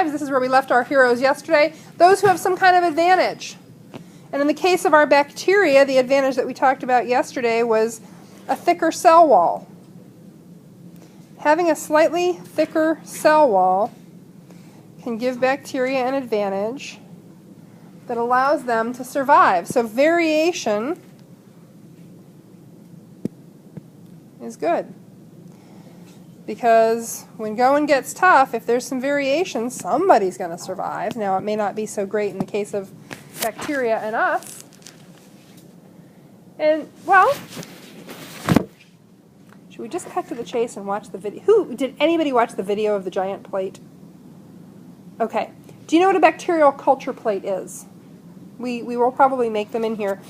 survives, this is where we left our heroes yesterday, those who have some kind of advantage. And in the case of our bacteria, the advantage that we talked about yesterday was a thicker cell wall. Having a slightly thicker cell wall can give bacteria an advantage that allows them to survive. So variation is good. Because when going gets tough, if there's some variation, somebody's going to survive. Now, it may not be so great in the case of bacteria and us. And, well, should we just cut to the chase and watch the video? Did anybody watch the video of the giant plate? Okay. Do you know what a bacterial culture plate is? We will probably make them in here.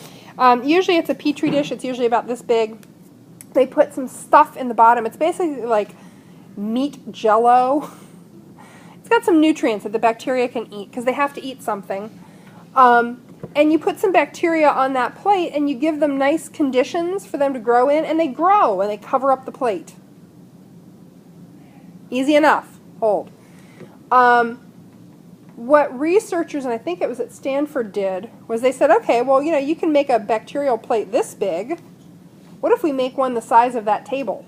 Usually it's a petri dish. It's usually about this big. They put some stuff in the bottom. It's basically like meat jello. It's got some nutrients that the bacteria can eat because they have to eat something. And you put some bacteria on that plate and you give them nice conditions for them to grow in, and they grow and they cover up the plate. Easy enough. Hold. What researchers, and I think it was at Stanford, did was they said, okay, well, you know, you can make a bacterial plate this big. What if we make one the size of that table?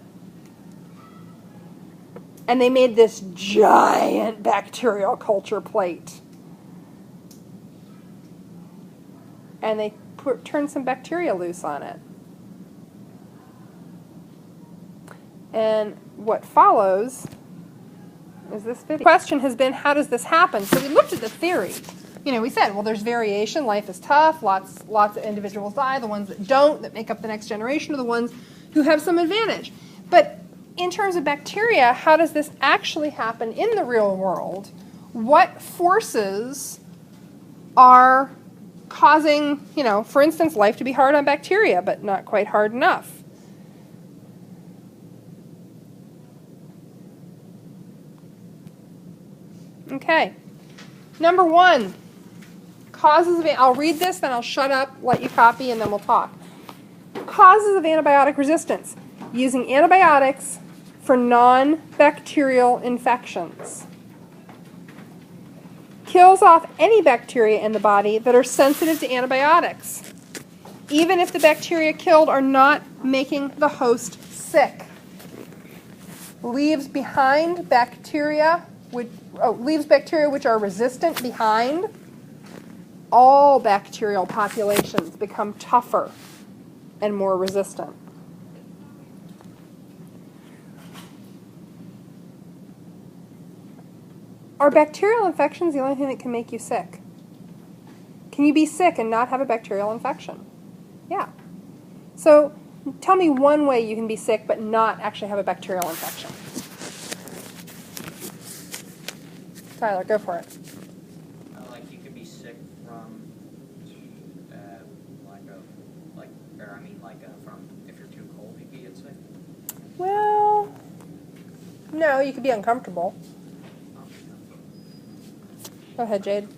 And they made this giant bacterial culture plate. And they turned some bacteria loose on it. And what follows is this video. The question has been, how does this happen? So we looked at the theory. You know, we said, well, there's variation. Life is tough. Lots of individuals die. The ones that don't, that make up the next generation, are the ones who have some advantage. But in terms of bacteria, how does this actually happen in the real world? What forces are causing, you know, for instance, life to be hard on bacteria, but not quite hard enough? Okay. Number one, causes of, I'll read this, then I'll shut up, let you copy, and then we'll talk. Causes of antibiotic resistance. Using antibiotics for non-bacterial infections. Kills off any bacteria in the body that are sensitive to antibiotics, even if the bacteria killed are not making the host sick. Leaves bacteria which are resistant behind. All bacterial populations become tougher and more resistant. Are bacterial infections the only thing that can make you sick? Can you be sick and not have a bacterial infection? Yeah. So tell me one way you can be sick but not actually have a bacterial infection. Tyler, go for it. Like you could be sick from, from if you're too cold, you could get sick. Well, no, you could be uncomfortable. Go ahead, Jade.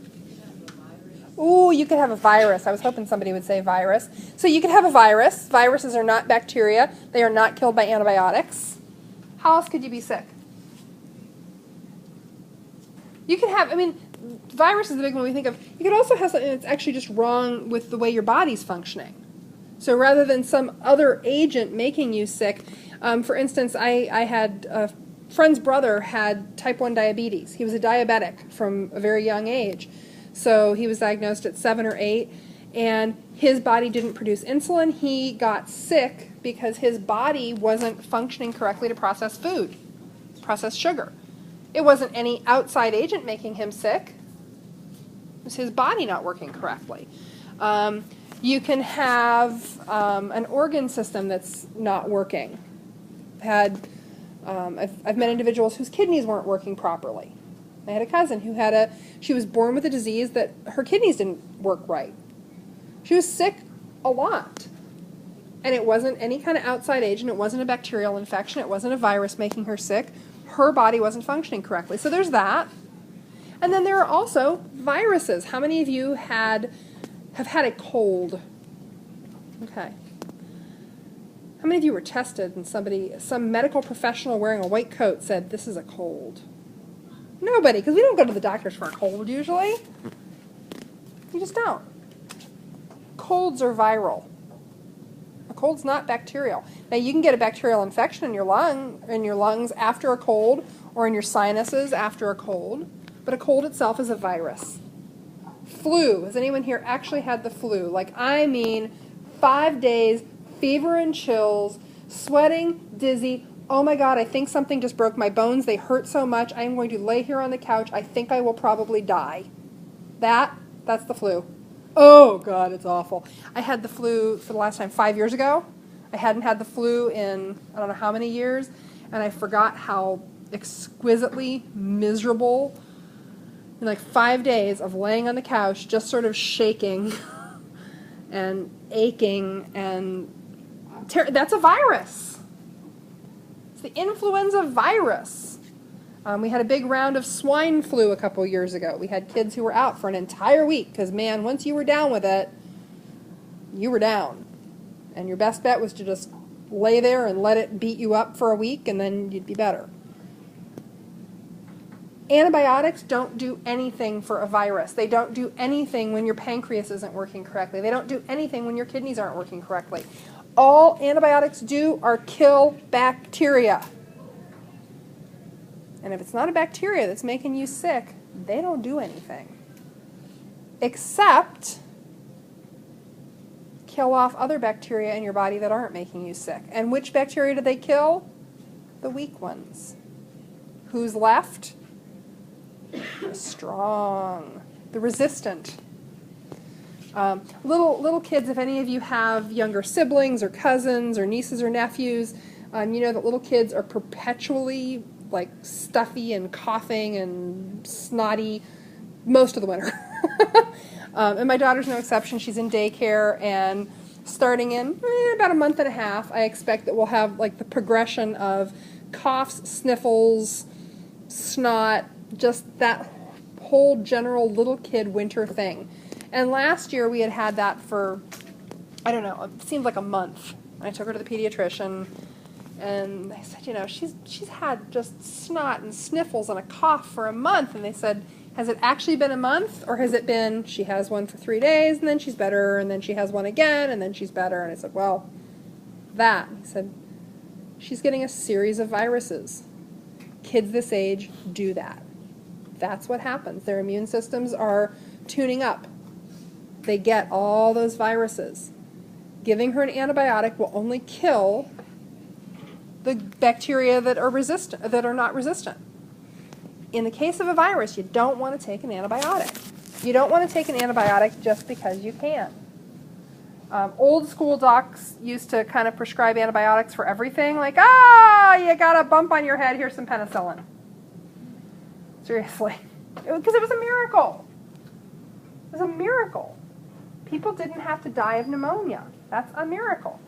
Ooh, you could have a virus. I was hoping somebody would say virus. So you could have a virus. Viruses are not bacteria. They are not killed by antibiotics. How else could you be sick? You could have, virus is the big one we think of. You could also have something that's actually just wrong with the way your body's functioning. So rather than some other agent making you sick, for instance, I had a friend's brother had type 1 diabetes. He was a diabetic from a very young age. So he was diagnosed at 7 or 8, and his body didn't produce insulin. He got sick because his body wasn't functioning correctly to process food, process sugar. It wasn't any outside agent making him sick. It was his body not working correctly. You can have an organ system that's not working. I've met individuals whose kidneys weren't working properly. I had a cousin who she was born with a disease that her kidneys didn't work right. She was sick a lot. And it wasn't any kind of outside agent. It wasn't a bacterial infection. It wasn't a virus making her sick. Her body wasn't functioning correctly. So there's that. And then there are also viruses. How many of you have had a cold? Okay. How many of you were tested and some medical professional wearing a white coat said, this is a cold? Nobody, because we don't go to the doctors for a cold usually. You just don't. Colds are viral. A cold's not bacterial. Now you can get a bacterial infection in your lungs after a cold, or in your sinuses after a cold, but a cold itself is a virus. Flu. Has anyone here actually had the flu? Like, I mean, 5 days, fever and chills, sweating, dizzy. Oh my God, I think something just broke my bones. They hurt so much. I'm going to lay here on the couch. I think I will probably die. That's the flu. Oh God, it's awful. I had the flu for the last time 5 years ago. I hadn't had the flu in I don't know how many years, and I forgot how exquisitely miserable, in like 5 days of laying on the couch, just sort of shaking and aching, and that's a virus. It's the influenza virus. We had a big round of swine flu a couple years ago. We had kids who were out for an entire week because, man, once you were down with it, you were down. And your best bet was to just lay there and let it beat you up for a week, and then you'd be better. Antibiotics don't do anything for a virus. They don't do anything when your pancreas isn't working correctly. They don't do anything when your kidneys aren't working correctly. All antibiotics do are kill bacteria. And if it's not a bacteria that's making you sick, they don't do anything. Except kill off other bacteria in your body that aren't making you sick. And which bacteria do they kill? The weak ones. Who's left? The strong. The resistant. Little kids, if any of you have younger siblings or cousins or nieces or nephews, you know that little kids are perpetually like stuffy and coughing and snotty most of the winter. And my daughter's no exception. She's in daycare, and starting in about a month and a half, I expect that we'll have like the progression of coughs, sniffles, snot, just that whole general little kid winter thing. And last year we had that for, I don't know, it seemed like a month. I took her to the pediatrician, and they said, you know, she's had just snot and sniffles and a cough for a month. And they said, has it actually been a month, or has it been she has one for 3 days and then she's better, and then she has one again and then she's better? And I said, well, that. He said, she's getting a series of viruses. Kids this age do that. That's what happens. Their immune systems are tuning up. They get all those viruses. Giving her an antibiotic will only kill the bacteria that are resistant, that are not resistant. In the case of a virus, you don't want to take an antibiotic. You don't want to take an antibiotic just because you can. Old school docs used to kind of prescribe antibiotics for everything, like, you got a bump on your head, here's some penicillin. Seriously. Because it was a miracle. It was a miracle. People didn't have to die of pneumonia. That's a miracle.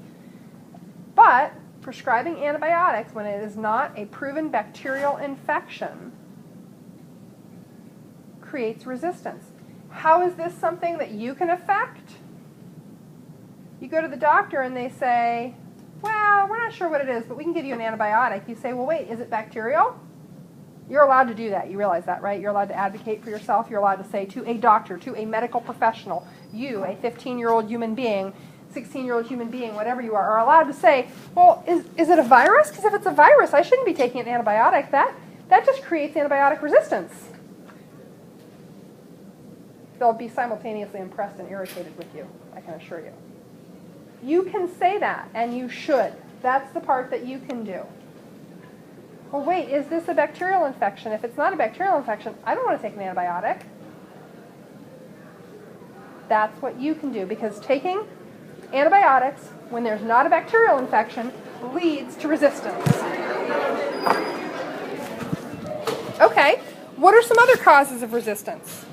But prescribing antibiotics when it is not a proven bacterial infection creates resistance. How is this something that you can affect? You go to the doctor and they say, well, we're not sure what it is, but we can give you an antibiotic. You say, well, wait, is it bacterial? You're allowed to do that. You realize that, right? You're allowed to advocate for yourself. You're allowed to say to a doctor, to a medical professional, you, a 15-year-old human being, 16-year-old human being, whatever you are allowed to say, well, is it a virus? Because if it's a virus, I shouldn't be taking an antibiotic. That just creates antibiotic resistance. They'll be simultaneously impressed and irritated with you, I can assure you. You can say that, and you should. That's the part that you can do. Well, wait, is this a bacterial infection? If it's not a bacterial infection, I don't want to take an antibiotic. That's what you can do, because taking antibiotics when there's not a bacterial infection leads to resistance. Okay, what are some other causes of resistance?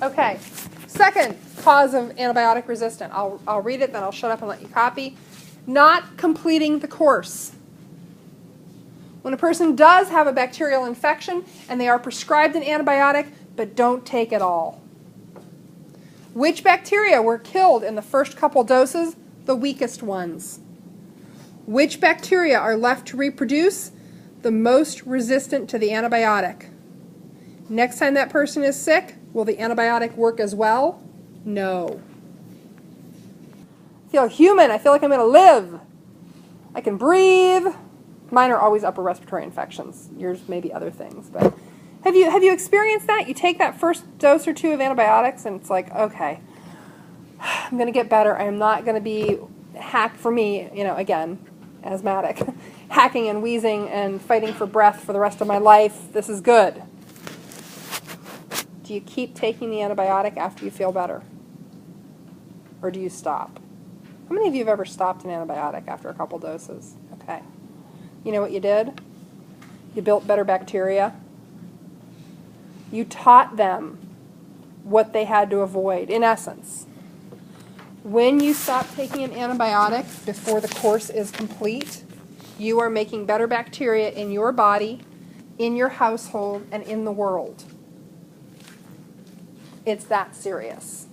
Okay, second cause of antibiotic resistance. I'll read it, then I'll shut up and let you copy. Not completing the course. When a person does have a bacterial infection and they are prescribed an antibiotic but don't take it all. Which bacteria were killed in the first couple doses? The weakest ones. Which bacteria are left to reproduce? The most resistant to the antibiotic. Next time that person is sick, will the antibiotic work as well? No. I feel human. I feel like I'm going to live. I can breathe. Mine are always upper respiratory infections. Yours may be other things. But have you experienced that? You take that first dose or two of antibiotics and it's like, okay, I'm going to get better. I am not going to be hacked for me, again, asthmatic, hacking and wheezing and fighting for breath for the rest of my life. This is good. Do you keep taking the antibiotic after you feel better? Or do you stop? How many of you have ever stopped an antibiotic after a couple doses? Okay. You know what you did? You built better bacteria. You taught them what they had to avoid, in essence. When you stop taking an antibiotic before the course is complete, you are making better bacteria in your body, in your household, and in the world. It's that serious.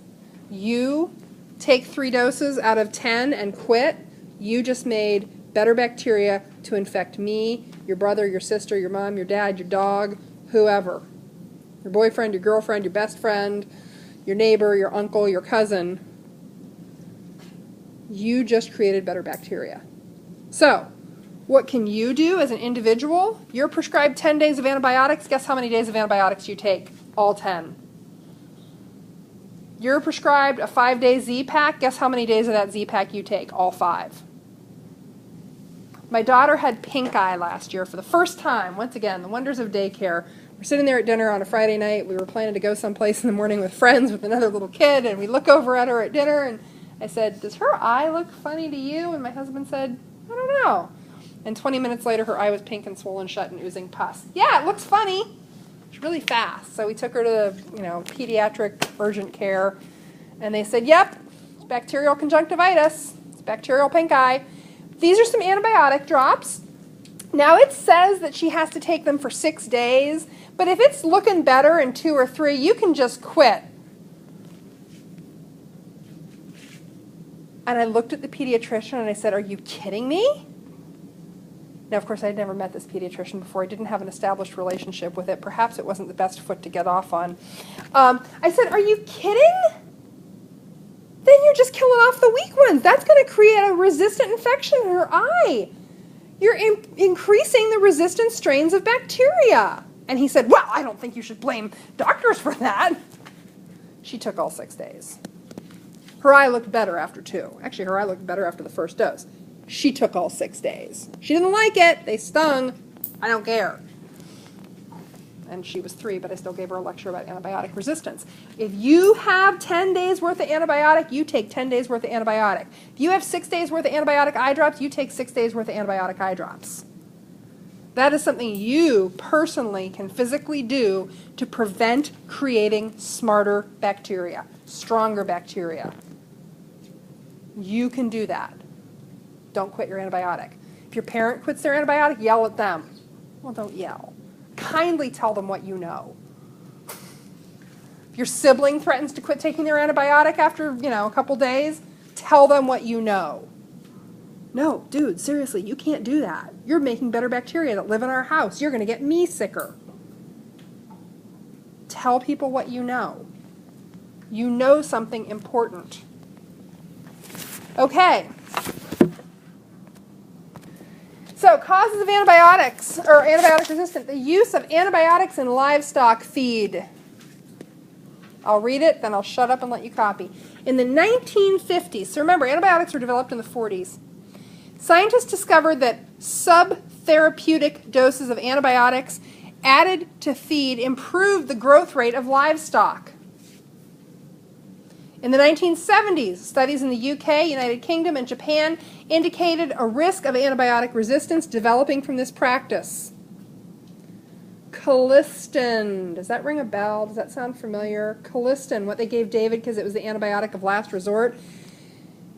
You take 3 doses out of 10 and quit, you just made better bacteria to infect me, your brother, your sister, your mom, your dad, your dog, whoever. Your boyfriend, your girlfriend, your best friend, your neighbor, your uncle, your cousin. You just created better bacteria. So, what can you do as an individual? You're prescribed 10 days of antibiotics. Guess how many days of antibiotics you take? All 10. You're prescribed a 5-day Z-Pack. Guess how many days of that Z-Pack you take? All 5. My daughter had pink eye last year for the first time. Once again, the wonders of daycare. We're sitting there at dinner on a Friday night. We were planning to go someplace in the morning with friends with another little kid, and we look over at her at dinner, and I said, "Does her eye look funny to you?" And my husband said, "I don't know." And 20 minutes later, her eye was pink and swollen shut and oozing pus. Yeah, it looks funny. It's really fast. So we took her to, pediatric urgent care, and they said, "Yep, it's bacterial conjunctivitis. It's bacterial pink eye." These are some antibiotic drops. Now it says that she has to take them for 6 days, but if it's looking better in 2 or 3, you can just quit. And I looked at the pediatrician and I said, "Are you kidding me?" Now, of course, I'd never met this pediatrician before. I didn't have an established relationship with it. Perhaps it wasn't the best foot to get off on. I said, "Are you kidding? Then you're just killing off the weak ones. That's going to create a resistant infection in her eye. You're increasing the resistant strains of bacteria." And he said, "Well, I don't think you should blame doctors for that." She took all 6 days. Her eye looked better after 2. Actually, her eye looked better after the first dose. She took all 6 days. She didn't like it. They stung. I don't care. And she was 3, but I still gave her a lecture about antibiotic resistance. If you have 10 days worth of antibiotic, you take 10 days worth of antibiotic. If you have 6 days worth of antibiotic eye drops, you take 6 days worth of antibiotic eye drops. That is something you personally can physically do to prevent creating smarter bacteria, stronger bacteria. You can do that. Don't quit your antibiotic. If your parent quits their antibiotic, yell at them. Well, don't yell. Kindly tell them what you know. If your sibling threatens to quit taking their antibiotic after, a couple days, tell them what you know. No, dude, seriously, you can't do that. You're making better bacteria that live in our house. You're going to get me sicker. Tell people what you know. You know something important. Okay. So, causes of antibiotics, or antibiotic resistant, the use of antibiotics in livestock feed. I'll read it, then I'll shut up and let you copy. In the 1950s, so remember, antibiotics were developed in the 40s. Scientists discovered that subtherapeutic doses of antibiotics added to feed improved the growth rate of livestock. In the 1970s, studies in the UK, United Kingdom, and Japan indicated a risk of antibiotic resistance developing from this practice. Colistin. Does that ring a bell? Does that sound familiar? Colistin, what they gave David because it was the antibiotic of last resort,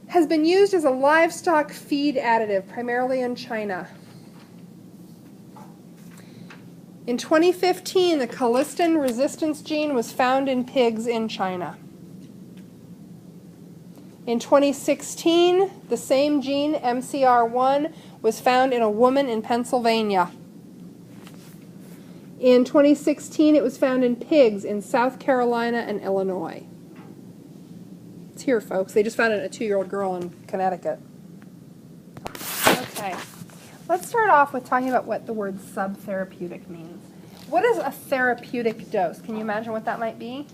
has been used as a livestock feed additive, primarily in China. In 2015, the colistin resistance gene was found in pigs in China. In 2016, the same gene, MCR1, was found in a woman in Pennsylvania. In 2016, it was found in pigs in South Carolina and Illinois. It's here, folks. They just found it in a 2-year-old girl in Connecticut. Okay. Let's start off with talking about what the word subtherapeutic means. What is a therapeutic dose? Can you imagine what that might be?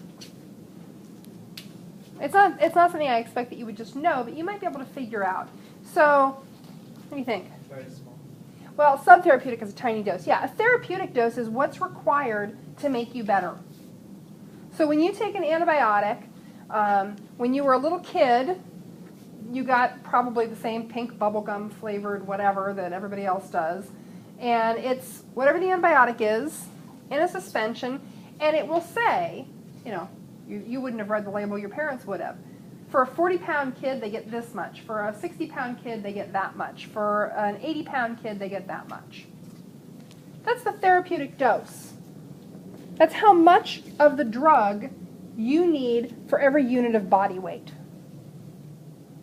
It's not something I expect that you would just know, but you might be able to figure out. So, what do you think? Very small. Well, subtherapeutic is a tiny dose. Yeah, a therapeutic dose is what's required to make you better. So when you take an antibiotic, when you were a little kid, you got probably the same pink bubblegum flavored whatever that everybody else does. And it's whatever the antibiotic is in a suspension, and it will say, you wouldn't have read the label, your parents would have. For a 40-pound kid, they get this much. For a 60-pound kid, they get that much. For an 80-pound kid, they get that much. That's the therapeutic dose. That's how much of the drug you need for every unit of body weight.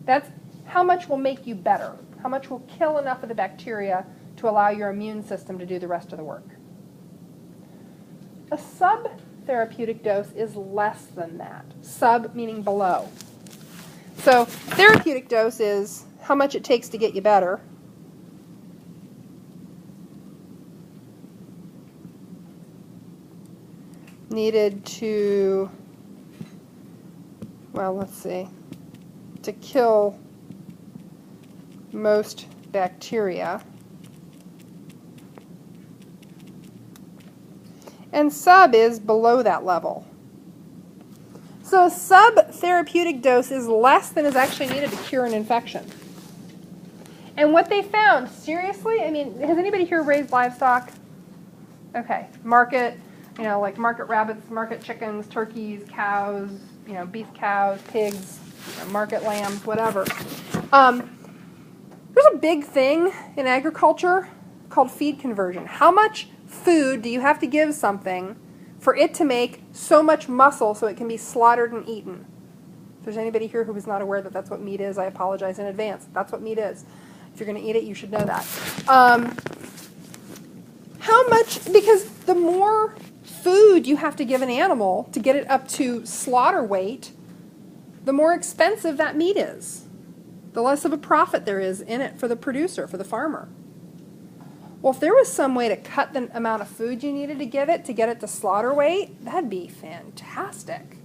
That's how much will make you better, how much will kill enough of the bacteria to allow your immune system to do the rest of the work. A subtherapeutic dose is less than that. Sub meaning below. So therapeutic dose is how much it takes to get you better. Needed to, well, let's see, to kill most bacteria. And sub is below that level. So a subtherapeutic dose is less than is actually needed to cure an infection. And what they found, seriously, I mean, has anybody here raised livestock? Okay, market, like market rabbits, market chickens, turkeys, cows, beef cows, pigs, market lambs, whatever. There's a big thing in agriculture called feed conversion. How much food do you have to give something for it to make so much muscle so it can be slaughtered and eaten? If there's anybody here who is not aware that that's what meat is, I apologize in advance. That's what meat is. If you're going to eat it, you should know that. How much, because the more food you have to give an animal to get it up to slaughter weight, the more expensive that meat is. The less of a profit there is in it for the producer, for the farmer. Well, if there was some way to cut the amount of food you needed to give it to get it to slaughter weight, that'd be fantastic.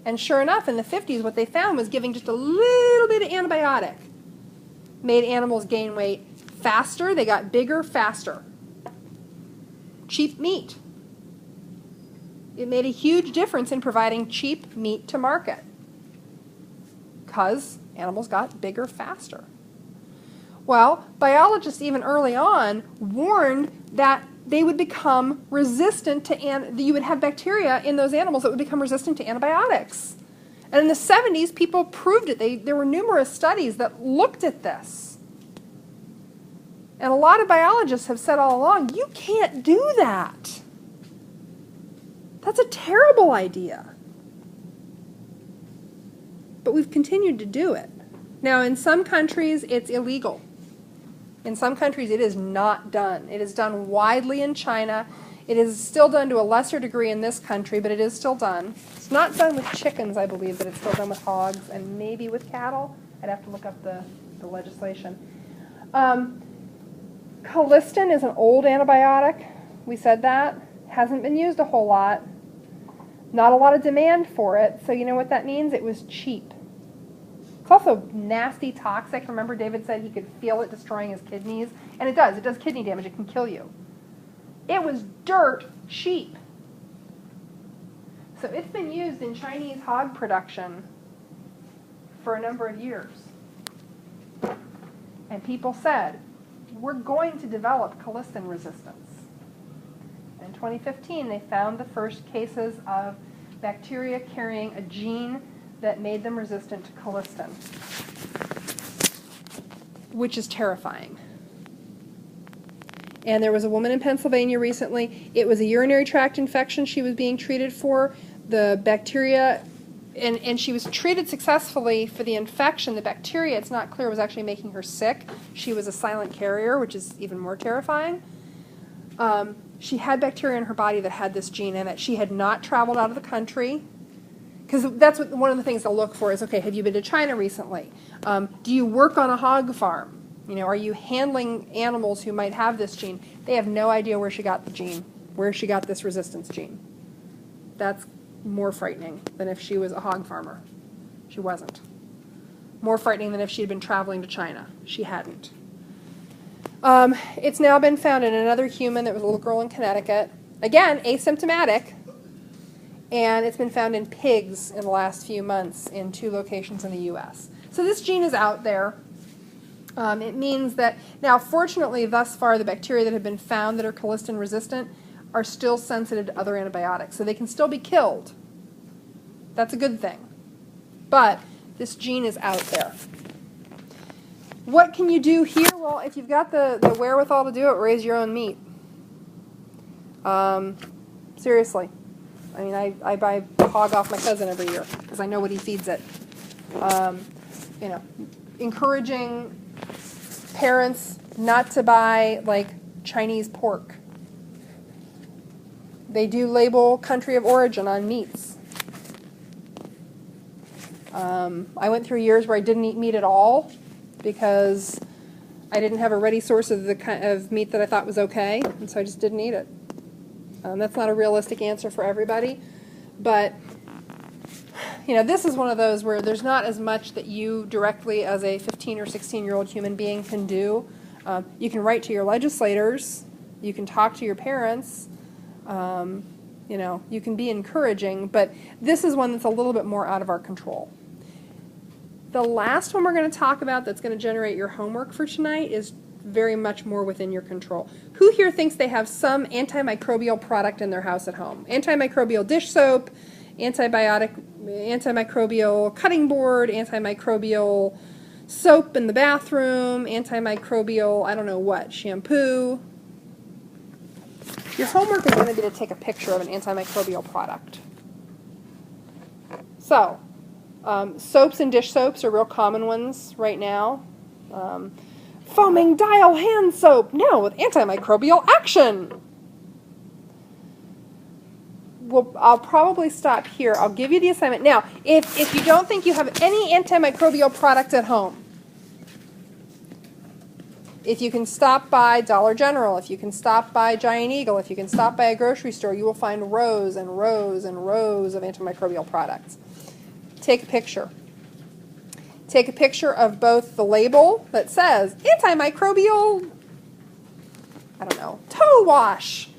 And sure enough, in the 50s, what they found was giving just a little bit of antibiotic made animals gain weight faster. They got bigger faster. Cheap meat. It made a huge difference in providing cheap meat to market because animals got bigger faster. Well, biologists even early on warned that they would become resistant to, you would have bacteria in those animals that would become resistant to antibiotics. And in the 70s, people proved it. There were numerous studies that looked at this. And a lot of biologists have said all along, you can't do that. That's a terrible idea. But we've continued to do it. Now, in some countries, it's illegal. In some countries, it is not done. It is done widely in China. It is still done to a lesser degree in this country, but it is still done. It's not done with chickens, I believe, but it's still done with hogs and maybe with cattle. I'd have to look up the legislation. Colistin is an old antibiotic. We said that. Hasn't been used a whole lot. Not a lot of demand for it, so you know what that means? It was cheap. It's also nasty, toxic. Remember David said he could feel it destroying his kidneys? And it does. It does kidney damage. It can kill you. It was dirt cheap. So it's been used in Chinese hog production for a number of years. And people said, we're going to develop colistin resistance. In 2015, they found the first cases of bacteria carrying a gene that made them resistant to colistin, which is terrifying. And there was a woman in Pennsylvania recently. It was a urinary tract infection she was being treated for. The bacteria, and she was treated successfully for the infection. The bacteria, it's not clear, was actually making her sick. She was a silent carrier, which is even more terrifying. she had bacteria in her body that had this gene in it. She had not traveled out of the country, because that's what one of the things they'll look for is, okay, have you been to China recently? Do you work on a hog farm? You know, are you handling animals who might have this gene? They have no idea where she got the gene, where she got this resistance gene. That's more frightening than if she was a hog farmer. She wasn't. More frightening than if she had been traveling to China. She hadn't. It's now been found in another human. That was a little girl in Connecticut. Again, asymptomatic. And it's been found in pigs in the last few months in 2 locations in the U.S. So this gene is out there. It means that, now fortunately thus far the bacteria that have been found that are colistin resistant are still sensitive to other antibiotics. So they can still be killed. That's a good thing. But this gene is out there. What can you do here? Well, if you've got the wherewithal to do it, raise your own meat. Seriously. I mean, I buy a hog off my cousin every year because I know what he feeds it. You know, encouraging parents not to buy, like, Chinese pork. They do label country of origin on meats. I went through years where I didn't eat meat at all because I didn't have a ready source of the kind of meat that I thought was okay, and so I just didn't eat it. That's not a realistic answer for everybody, but you know, this is one of those where there's not as much that you directly as a 15 or 16-year-old human being can do. You can write to your legislators, you can talk to your parents, you know, you can be encouraging, but this is one that's a little bit more out of our control. The last one we're going to talk about that's going to generate your homework for tonight is very much more within your control. Who here thinks they have some antimicrobial product in their house at home? Antimicrobial dish soap, antimicrobial cutting board, antimicrobial soap in the bathroom, antimicrobial, I don't know what, shampoo. Your homework is going to be to take a picture of an antimicrobial product. So, soaps and dish soaps are real common ones right now. Foaming dial hand soap, now with antimicrobial action. Well, I'll probably stop here. I'll give you the assignment. Now, if you don't think you have any antimicrobial product at home, if you can stop by Dollar General, if you can stop by Giant Eagle, if you can stop by a grocery store, you will find rows and rows and rows of antimicrobial products. Take a picture. Take a picture of both the label that says antimicrobial, I don't know, toe wash,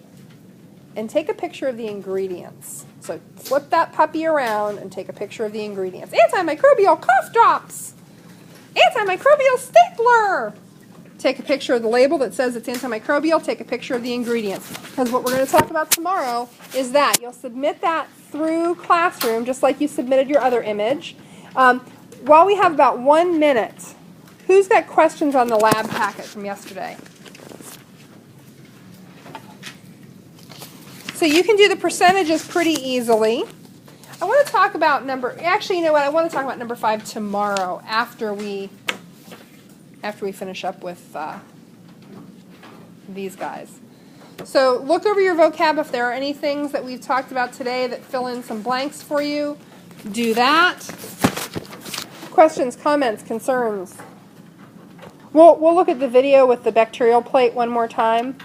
and take a picture of the ingredients. So flip that puppy around and take a picture of the ingredients. Antimicrobial cough drops, antimicrobial stapler. Take a picture of the label that says it's antimicrobial. Take a picture of the ingredients. Because what we're going to talk about tomorrow is that. You'll submit that through Classroom, just like you submitted your other image. While we have about 1 minute, who's got questions on the lab packet from yesterday? So you can do the percentages pretty easily. I want to talk about actually, you know what? I want to talk about number 5 tomorrow after we finish up with these guys. So look over your vocab if there are any things that we've talked about today that fill in some blanks for you. Do that. Questions, comments, concerns? We'll look at the video with the bacterial plate one more time,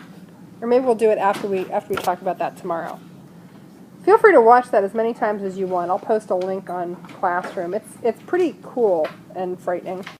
or maybe we'll do it after we talk about that tomorrow. Feel free to watch that as many times as you want. I'll post a link on Classroom. It's pretty cool and frightening.